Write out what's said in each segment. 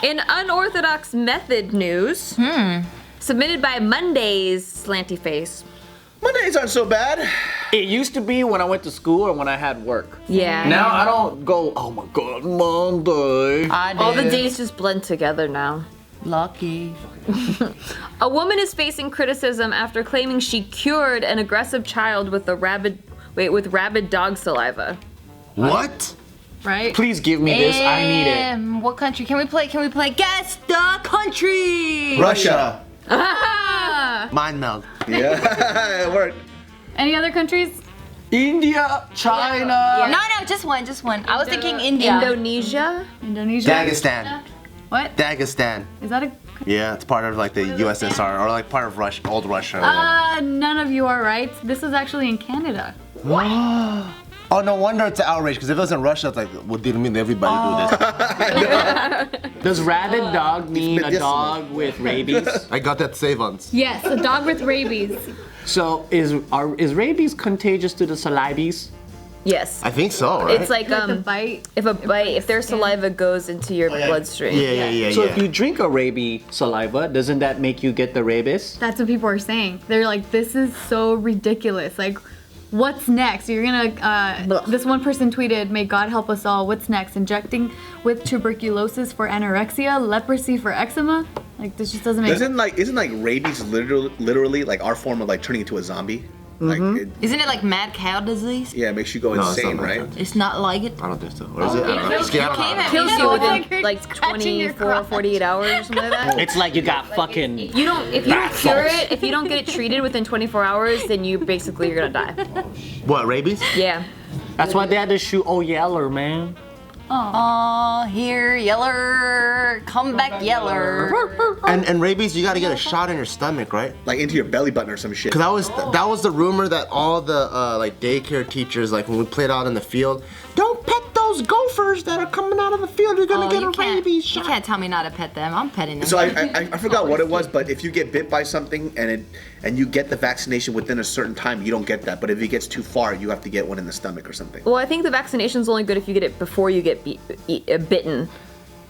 In unorthodox method news, submitted by Monday's Slanty Face. Mondays aren't so bad. It used to be when I went to school or when I had work. Yeah. Now I don't go, oh my god, Monday. I do. All the days just blend together now. Lucky. A woman is facing criticism after claiming she cured an aggressive child with rabid dog saliva. What? Right? Please give me this, I need it. What country? Can we play? Guess the country! Russia. Mind meld. Yeah, it worked. Any other countries? India, China. No, just one. I was thinking India. Indonesia? Indonesia? Dagestan. What? Dagestan. Is that a... Yeah, it's part of like the USSR or like part of Russia, old Russia. Or whatever. None of you are right. This is actually in Canada. Oh, no wonder it's an outrage, because if it was in Russia, it's like, well, didn't mean everybody do this. Does rabid dog mean a medicinal. dog with rabies? I got that save once. Yes, a dog with rabies. So is rabies contagious to the salibes? Yes. I think so, right? It's like The bite. if their saliva goes into your bloodstream. Yeah. So if you drink a rabies saliva, doesn't that make you get the rabies? That's what people are saying. They're like, this is so ridiculous. Like, what's next? You're gonna, this one person tweeted, may God help us all. What's next? Injecting with tuberculosis for anorexia, leprosy for eczema? Like, this just doesn't make sense. Isn't like rabies literally like our form of like turning into a zombie? Like, Isn't it like mad cow disease? yeah, it makes you go No, it's insane, not like right? that. It's not like it. I don't think so. Or is it? I don't know. It Yeah, I don't came know. at Kills me. you Like, within like scratching your 24, 48 hours or something like that. It's like you got fucking. If you don't cure it, if you don't get it treated within 24 hours, then you're gonna die. What, rabies? Yeah. That's why they had to shoot Oh Yeller, man. Aw, here, Yeller. Come back, Yeller. And rabies, you gotta get a shot in your stomach, right? Like into your belly button or some shit. Cause that was the rumor that all the like daycare teachers, like when we played out in the field, don't pet those gophers that are coming out of the field. You're gonna get a rabies shot. You can't tell me not to pet them. I'm petting them. So I forgot what it was, but if you get bit by something and you get the vaccination within a certain time, you don't get that. But if it gets too far, you have to get one in the stomach or something. Well, I think the vaccination's only good if you get it before you get bitten.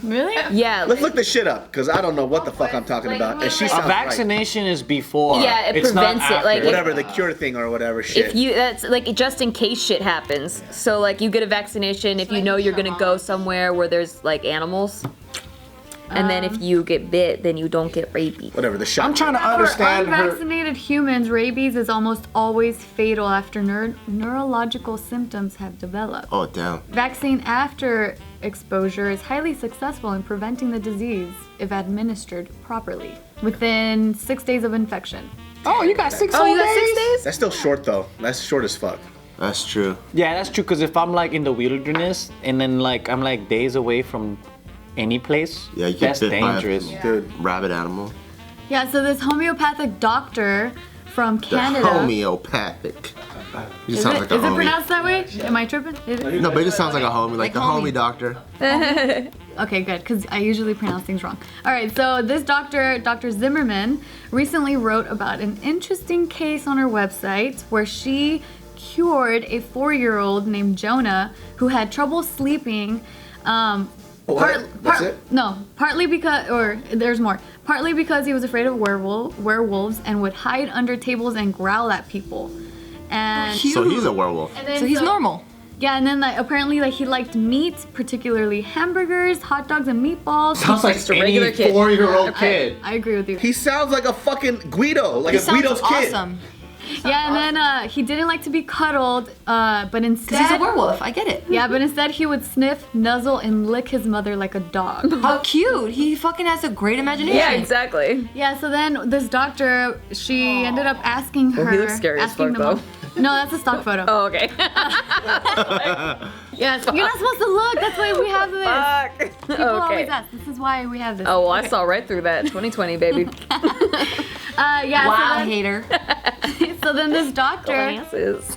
Really? Yeah. Let's look this shit up, because I don't know what the fuck I'm talking about. And she A sounds vaccination is before. Yeah, it it's not prevents it, after. like, right. Whatever, the cure thing or whatever shit. If you, that's like just in case shit happens. So like you get a vaccination if you know you're gonna go somewhere where there's like animals. And then if you get bit, then you don't get rabies. Whatever, the shot. I'm trying to For understand her. unvaccinated humans, rabies is almost always fatal after neurological symptoms have developed. Oh damn. Vaccine after exposure is highly successful in preventing the disease if administered properly within 6 days of infection. Oh, you got 6 Oh, you got 6 days? That's still short though. That's short as fuck. That's true. Yeah, that's true. Cause if I'm like in the wilderness and then like I'm like days away from any place, Yeah, you get that's bit dangerous. by a Dude. rabid animal. Yeah, so this homeopathic doctor from The Canada. homeopathic. He just Is sounds it, like a is it homie. pronounced that way? Am I tripping? Is it? No, but it just sounds like a homie, like the homie. homie doctor. Okay, good, because I usually pronounce things wrong. All right, so this doctor, Dr. Zimmerman, recently wrote about an interesting case on her website where she cured a 4-year-old named Jonah who had trouble sleeping. That's it? No, partly because, or there's more. Partly because he was afraid of werewolves and would hide under tables and growl at people. And So he's a werewolf. so he's normal. Yeah, and then apparently he liked meat, particularly hamburgers, hot dogs, and meatballs. Sounds like Just a any regular kid. 4-year-old kid. I agree with you. He sounds like a fucking Guido, like He a sounds Guido's kid. awesome. Yeah, and then he didn't like to be cuddled, but instead... He's a werewolf, I get it. Yeah, but instead he would sniff, nuzzle, and lick his mother like a dog. How cute. He fucking has a great imagination. Yeah, exactly. Yeah, so then this doctor, she ended up asking her... he looks scary as asking fuck, the mom- though. No, that's a stock photo. Oh, okay. Yes, you're not supposed to look. That's why we have this. Fuck. People always Okay. ask. This is why we have this. Oh, well, I saw right through that. 2020, baby. Yeah. Wow, So then, hater. so then this doctor Glasses.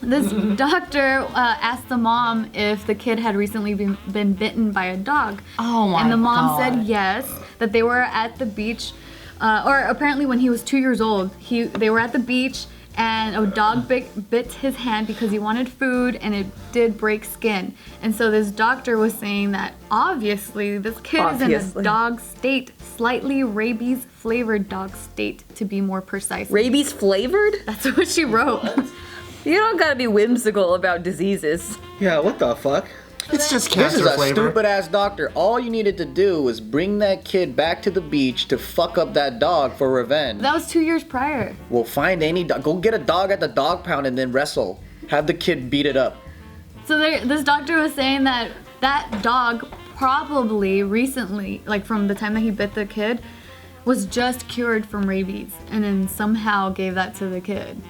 asked the mom if the kid had recently been bitten by a dog. Oh my And the mom God. said yes, that they were at the beach, or apparently when he was 2 years old, they were at the beach and a dog bit his hand because he wanted food, and it did break skin. And so this doctor was saying that obviously this kid is in a dog state, slightly rabies flavored dog state, to be more precise. Rabies flavored? That's what she wrote. You don't gotta be whimsical about diseases. Yeah, what the fuck? It's just This is cancer a flavor. stupid ass doctor. All you needed to do was bring that kid back to the beach to fuck up that dog for revenge. That was 2 years prior. Well, find any dog. Go get a dog at the dog pound and then wrestle. Have the kid beat it up. So this doctor was saying that that dog probably recently, like from the time that he bit the kid, was just cured from rabies, and then somehow gave that to the kid.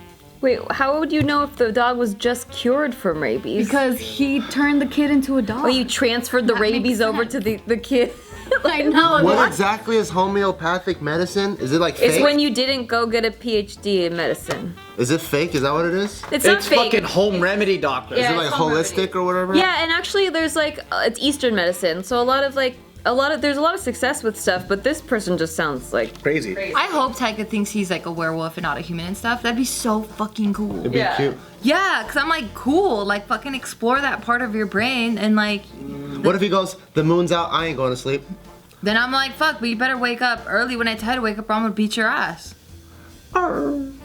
Wait, how would you know if the dog was just cured from rabies? Because he turned the kid into a dog. Oh, you transferred the That makes rabies over sense. to the kid. I know. What exactly is homeopathic medicine? Is it like fake? It's when you didn't go get a PhD in medicine. Is it fake? Is that what it is? It's not It's fake. fucking home remedy doctor. Yeah. Is it like it's home holistic remedy. or whatever? Yeah, and actually there's like it's Eastern medicine, so there's a lot of success with stuff, but this person just sounds like Crazy. I hope Taika thinks he's like a werewolf and not a human and stuff. That'd be so fucking cool. It'd be cute. Yeah, because I'm like, cool. Like, fucking explore that part of your brain. And like, What if he goes, the moon's out, I ain't going to sleep? then I'm like, fuck, but you better wake up early. When I tell you to wake up, or I'm gonna beat your ass.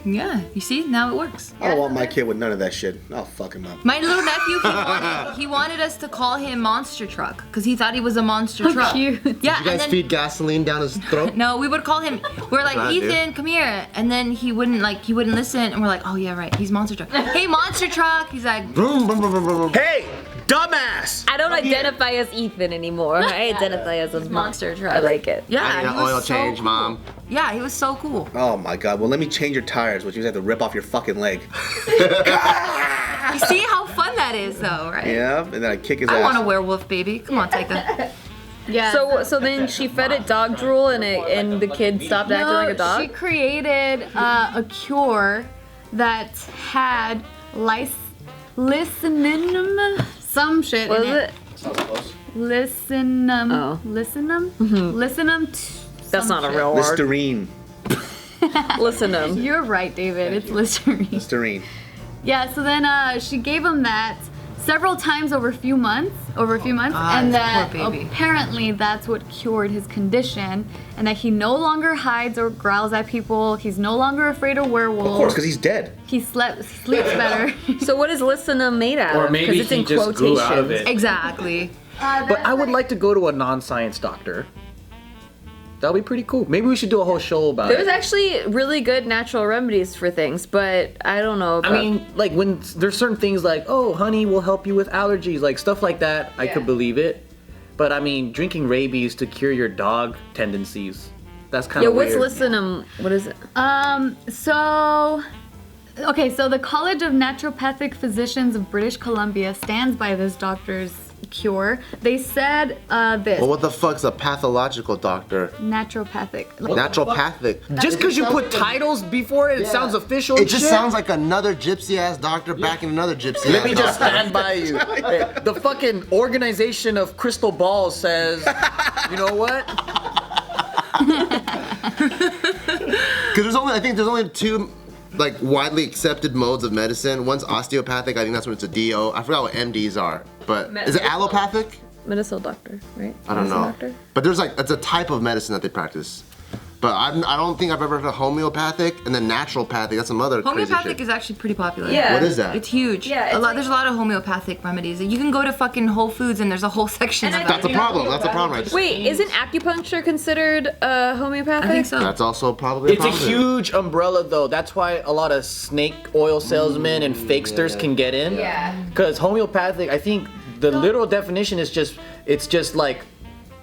Yeah, you see? Now it works. I don't want my kid with none of that shit. I'll fuck him up. My little nephew, he wanted us to call him Monster Truck because he thought he was a monster truck. cute. Yeah, You guys feed gasoline down his throat? No, we would call him. We're like, Glad, dude. Ethan, come here, and then he wouldn't listen, and we're like, oh yeah, right, he's Monster Truck. Hey, Monster Truck. He's like, Vroom, vroom, vroom, vroom, vroom. Hey, dumbass! I don't identify as Ethan anymore. I identify as a monster truck. I like it. yeah. I need he an was oil so change, cool. Mom. Yeah, he was so cool. Oh my god, well let me change your tires, which means I have to rip off your fucking leg. You see how fun that is, though, right? Yeah, and then I kick his I ass. want a werewolf baby. Come on, Taika. Yeah. So then she fed it dog drool and the kid stopped acting like a dog? She created a cure that had licinum, some shit What in is it? Licinum. Oh. Licinum? Mm-hmm. Licinum. That's some not a shit. real word. Listerine. Listen to him. You're right, David. It's Listerine. Listerine. Yeah, so then she gave him that several times over a few months, and that poor baby. apparently that's what cured his condition, and that he no longer hides or growls at people. He's no longer afraid of werewolves. Of course, because he's dead. He sleeps better. So what is listenum made out of? Or maybe 'Cause it's he in just grew out of quotations. it. Exactly. But I would like to go to a non-science doctor. That would be pretty cool. Maybe we should do a whole show about There's it. actually really good natural remedies for things, but I don't know about... I mean, like when there's certain things like, oh, honey will help you with allergies, like stuff like that, I could believe it. But I mean, drinking rabies to cure your dog tendencies, that's kind yeah, of weird. what's listenum? What is it? So the College of Naturopathic Physicians of British Columbia stands by this doctor's cure. They said this. Well, what the fuck's a pathological doctor? Naturopathic. Naturopathic. Just because you put titles before it, it sounds official It and just shit. soun's like another gypsy ass doctor backing another gypsy Let ass me just doctor. stand by you. The fucking organization of crystal balls says, you know what? Because I think there's only two like widely accepted modes of medicine. One's osteopathic. I think that's when it's a DO. I forgot what MDs are, but is it allopathic? Medicinal doctor, right? I don't Medicine know. Doctor? But there's like it's a type of medicine that they practice. But I don't think I've ever heard of homeopathic and then naturopathic. That's some other crazy Homeopathic shit. is actually pretty popular. Yeah. What is that? It's huge. Yeah, it's There's a lot of homeopathic remedies. You can go to fucking Whole Foods and there's a whole section of That's a that. problem. That's a problem right there. Wait, isn't acupuncture considered homeopathic? I think so. That's also probably It's a problem. huge umbrella though. That's why a lot of snake oil salesmen and fakesters can get in. Yeah. Because homeopathic, I think the literal definition is it's just like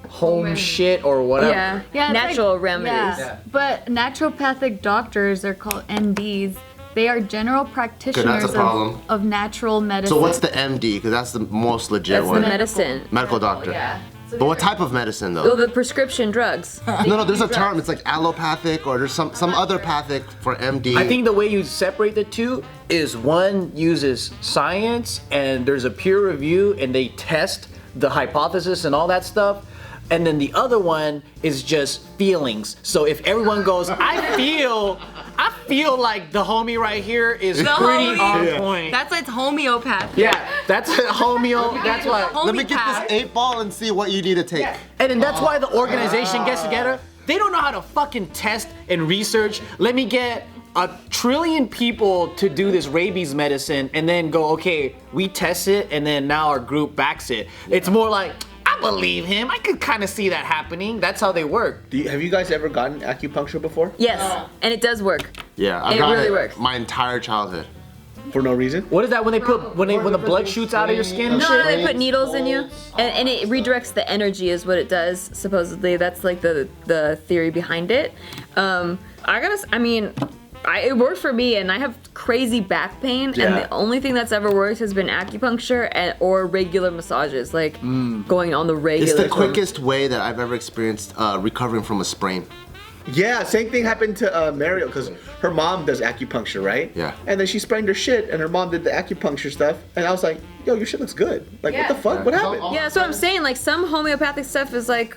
home shit or whatever. Yeah. Yeah, it's Natural like- remedies. Yeah. But naturopathic doctors are called NDs. They are general practitioners problem. of natural medicine. So what's the MD? Because that's the most legit That's the one. medicine. Medical doctor. Yeah. But what type of medicine Oh, though? the prescription drugs. No, there's a term. It's like allopathic or there's some other pathic for MD. I think the way you separate the two is one uses science and there's a peer review and they test the hypothesis and all that stuff. And then the other one is just feelings. So if everyone goes, I feel feel like the homie right here is The pretty homie. on point. That's like homeopath. Yeah, that's homeo. That's why. Let me get Homeopath. this 8-ball and see what you need to take. And then that's why the organization gets together. They don't know how to fucking test and research. Let me get 1 trillion people to do this rabies medicine and then go, okay, we test it and then now our group backs it. It's more like, I believe him. I could kind of see that happening. That's how they work. Have you guys ever gotten acupuncture before? Yes, and it does work. Yeah, I've It got really it works. my entire childhood. For no reason? What is that when they put when the blood shoots out of your skin and No, shit? they put needles in you, and it redirects the energy is what it does, supposedly. That's like the theory behind it. It worked for me, and I have crazy back pain, and the only thing that's ever worked has been acupuncture or regular massages, like going on the regular. It's the quickest way that I've ever experienced recovering from a sprain. Yeah, same thing happened to Mario, because her mom does acupuncture, right? Yeah. And then she sprained her shit, and her mom did the acupuncture stuff, and I was like, yo, your shit looks good. Like, what the fuck? What happened? Yeah, that's what I'm saying. Like, some homeopathic stuff is like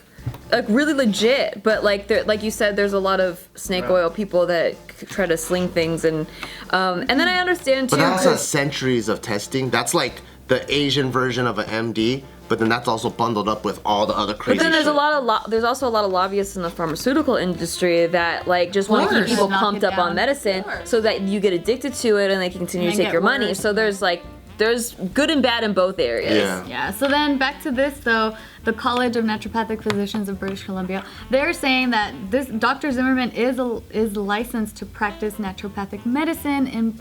really legit, but like you said, there's a lot of snake oil people that try to sling things, and then I understand too. But that's a centuries of testing. That's like the Asian version of an MD, but then that's also bundled up with all the other crazy But then there's shit. there's also a lot of lobbyists in the pharmaceutical industry that like just want to keep course. people Knock pumped it up on down. medicine so that you get addicted to it and they can continue And to take get your money. worse. So there's good and bad in both areas. Yeah. Yeah, so then back to this though, the College of Naturopathic Physicians of British Columbia, they're saying that this Dr. Zimmerman is licensed to practice naturopathic medicine in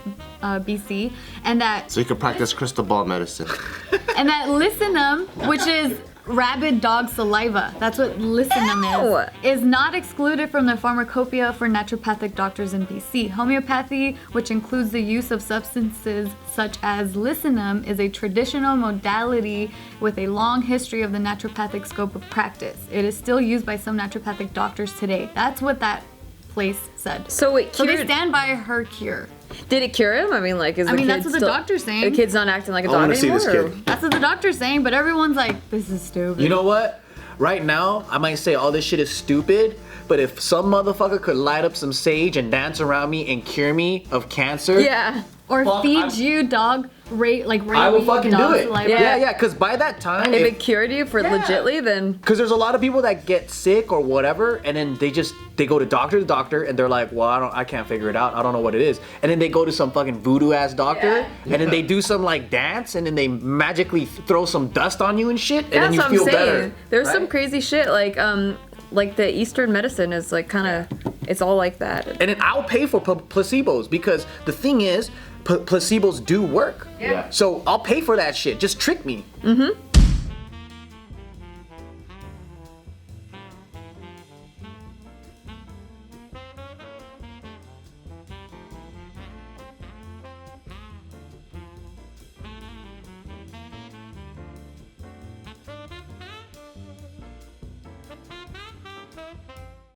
BC, and that So you can practice crystal ball medicine. licinum, which is rabid dog saliva, that's what licinum is not excluded from the pharmacopoeia for naturopathic doctors in BC. Homeopathy, which includes the use of substances such as licinum, is a traditional modality with a long history of the naturopathic scope of practice. It is still used by some naturopathic doctors today. That's what that place said. So it So they cured. stand by her cure. Did it cure him? I mean, like, is the kid that's what the still, doctor's saying. The kid's not acting like a I dog wanna see anymore. this or- kid. That's what the doctor's saying, but everyone's like, this is stupid. You know what? Right now, I might say all this shit is stupid, but if some motherfucker could light up some sage and dance around me and cure me of cancer, Yeah. Or Fuck, feed you dog rabies I will fucking do dog it. saliva. Yeah, because by that time, If it cured you for legitly, then because there's a lot of people that get sick or whatever, and then they go to doctor, and they're like, well, I can't figure it out. I don't know what it is. And then they go to some fucking voodoo ass doctor, and then they do some like dance, and then they magically throw some dust on you and shit, and then that's you what feel I'm saying. better. There's right? some crazy shit like the Eastern medicine is like kind of it's all like that. And then I'll pay for placebos because the thing is, placebos do work. Yeah. So I'll pay for that shit. Just trick me. Mm-hmm.